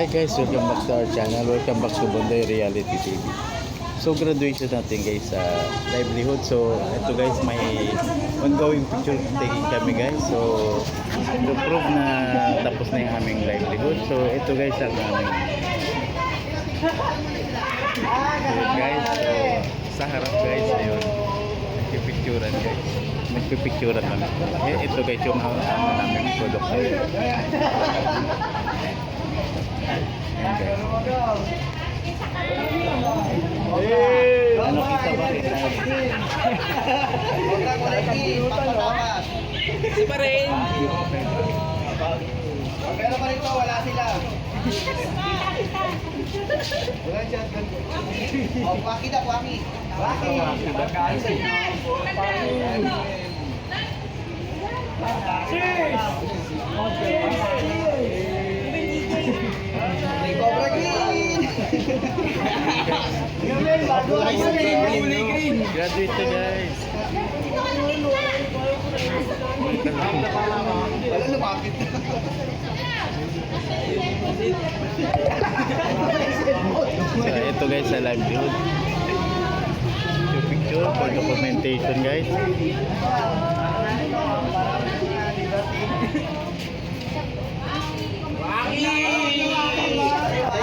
Hi guys, welcome back to our channel. Welcome back to Bondoy Reality TV. So graduation natin guys sa livelihood. So ito guys, may ongoing picture taking kami guys. So to prove na tapos na yung aming livelihood. So ito guys ang aming guys. So sa harap guys, ayun. Nagpipicturan guys. Nagpipicturan lang. Ito guys yung ano namin product. Ano kita ba rin? Hindi pa rin. Pero pa rin to, wala sila. Wala siya. Oh, waki na, waki. Waki. May Cobra Green. Graduate na guys. Wala lumapit. So ito guys sa livelihood. Picture for documentation guys.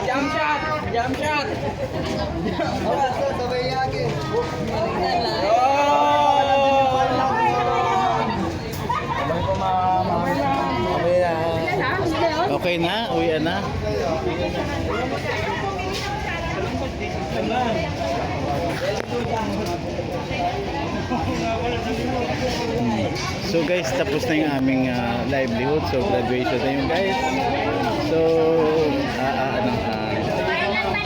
Jump shot! Jump shot! Sabay yagi. Okay na, uwi na. So guys, tapos na yung aming livelihood. So graduation na yun guys. So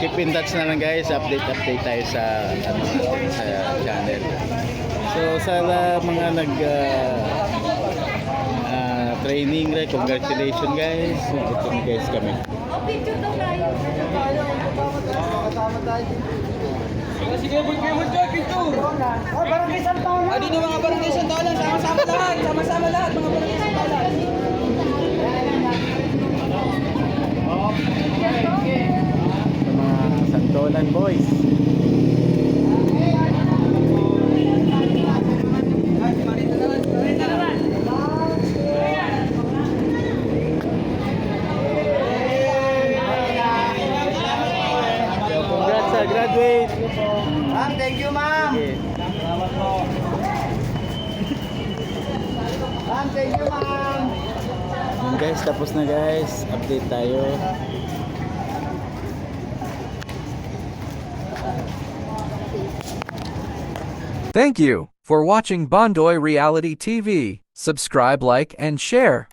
keep in touch na lang guys. Update tayo sa sa channel. So sa mga nag training, congratulations guys. Ito guys kami. Picture daw tayo. Sige, bud ka, picture. Barangay Santolan. Dito mga barangay Santolan, sama-sama lahat. Sama-sama lahat, mga barangay Santolan. Sa mga Santolan boys. Congrats sa graduate. Ma'am, thank you, ma'am. Ma'am, thank you, ma'am. Guys, tapos na guys. Update tayo. Thank you for watching Bondoy Reality TV. Subscribe, like, and share.